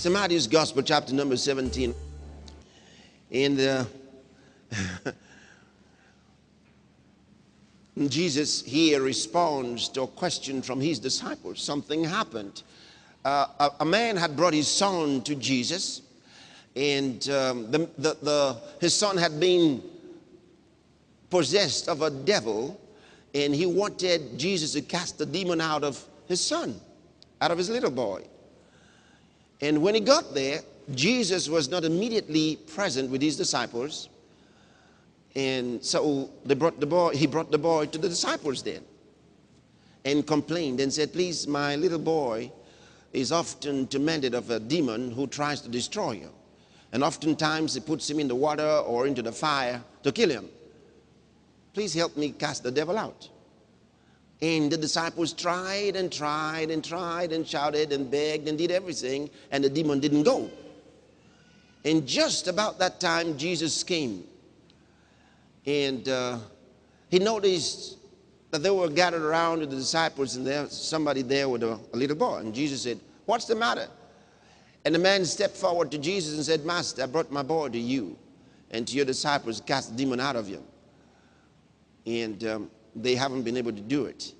St. Matthew's Gospel, chapter number 17. And Jesus here responds to a question from his disciples. Something happened. A man had brought his son to Jesus, and his son had been possessed of a devil, and he wanted Jesus to cast the demon out of his son, out of his little boy. And when he got there, Jesus was not immediately present with his disciples. And so he brought the boy to the disciples then and complained and said, please, my little boy is often tormented of a demon who tries to destroy him. And oftentimes he puts him in the water or into the fire to kill him. Please help me cast the devil out. And the disciples tried and tried and tried and shouted and begged and did everything, and the demon didn't go. And just about that time, Jesus came. And he noticed that they were gathered around with the disciples, and there was somebody there with a little boy. And Jesus said, what's the matter? And the man stepped forward to Jesus and said, Master, I brought my boy to you and to your disciples, cast the demon out of him. And they haven't been able to do it.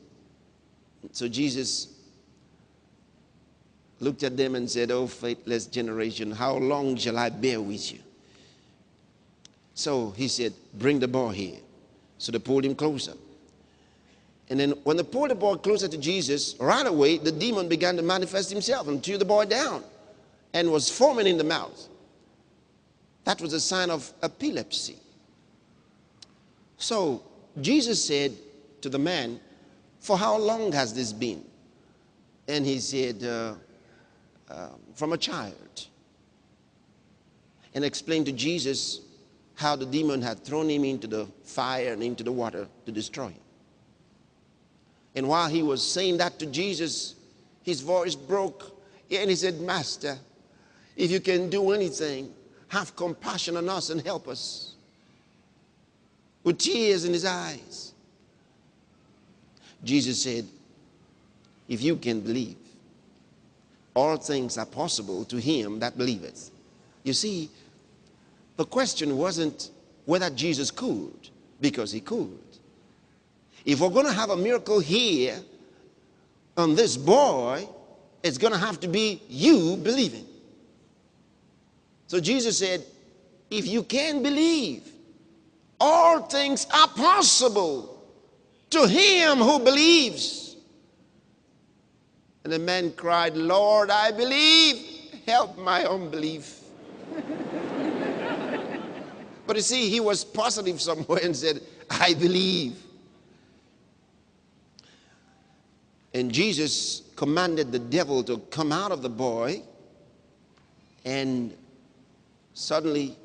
So Jesus looked at them and said, oh, faithless generation, how long shall I bear with you? So he said, bring the boy here. So they pulled him closer. And then when they pulled the boy closer to Jesus, right away, the demon began to manifest himself and chew the boy down and was foaming in the mouth. That was a sign of epilepsy. So Jesus said to the man, for how long has this been? And he said, from a child. And explained to Jesus how the demon had thrown him into the fire and into the water to destroy him. And while he was saying that to Jesus, his voice broke, and he said, Master, if you can do anything, have compassion on us and help us. With tears in his eyes. Jesus said, if you can believe, all things are possible to him that believeth. You see, the question wasn't whether Jesus could, because he could. If we're going to have a miracle here on this boy, it's going to have to be you believing. So Jesus said, if you can believe, all things are possible to him who believes. And the man cried, Lord, I believe. Help my unbelief. But you see, he was positive somewhere and said, I believe. And Jesus commanded the devil to come out of the boy, and suddenly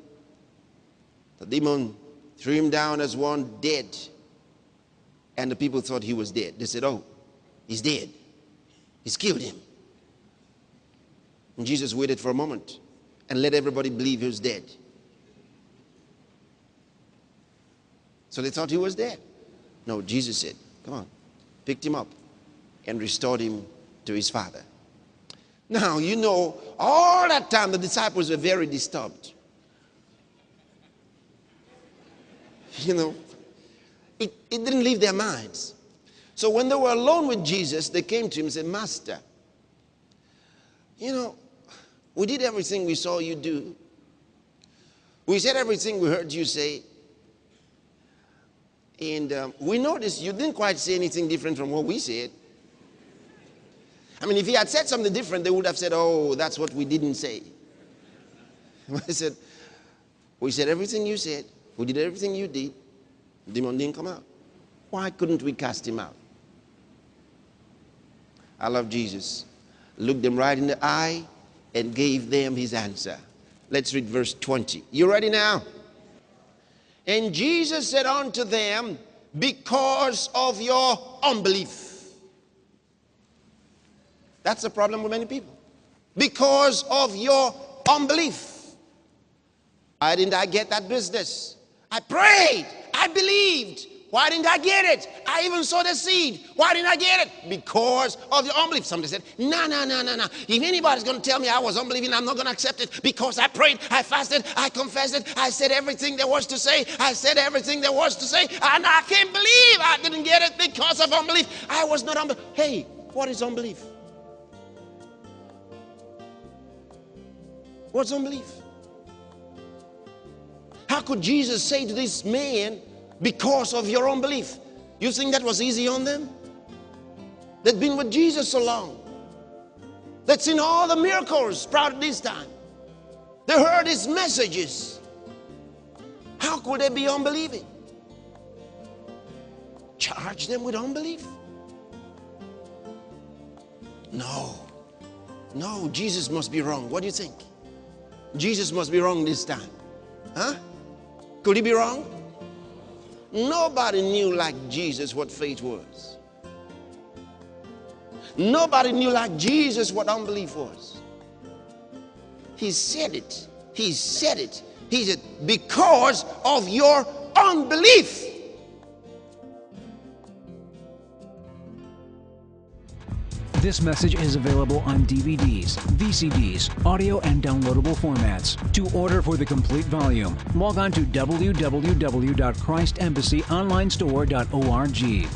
the demon threw him down as one dead. And the people thought he was dead. They said, oh, he's dead. He's killed him. And Jesus waited for a moment and let everybody believe he was dead. So they thought he was dead. No, Jesus said, come on, picked him up and restored him to his father. Now, you know, all that time the disciples were very disturbed. You know, it didn't leave their minds. So when they were alone with Jesus, they came to him and said, Master, you know, we did everything we saw you do. We said everything we heard you say. And we noticed you didn't quite say anything different from what we said. I mean, if he had said something different, they would have said, oh, that's what we didn't say. I said, we said everything you said. We did everything you did. The demon didn't come out. Why couldn't we cast him out? I love Jesus. Looked them right in the eye and gave them his answer. Let's read verse 20. You ready now? And Jesus said unto them, because of your unbelief. That's the problem with many people. Because of your unbelief. Why didn't I get that business? I prayed. I believed. Why didn't I get it? I even sowed a seed. Why didn't I get it? Because of your unbelief. Somebody said, no. If anybody's going to tell me I was unbelieving, I'm not going to accept it, because I prayed, I fasted, I confessed it, I said everything there was to say. I said everything there was to say, and I can't believe I didn't get it because of unbelief. I was not unbelief. Hey, what is unbelief? What's unbelief? How could Jesus say to this man, because of your unbelief? You think that was easy on them? They'd been with Jesus so long. They'd seen all the miracles prior to this time. They heard his messages. How could they be unbelieving? Charge them with unbelief? No, Jesus must be wrong. What do you think? Jesus must be wrong this time. Huh? Could he be wrong? Nobody knew like Jesus what faith was. Nobody knew like Jesus what unbelief was. He said it. He said it. He said, because of your unbelief. This message is available on DVDs, VCDs, audio, and downloadable formats. To order for the complete volume, log on to www.christembassyonlinestore.org.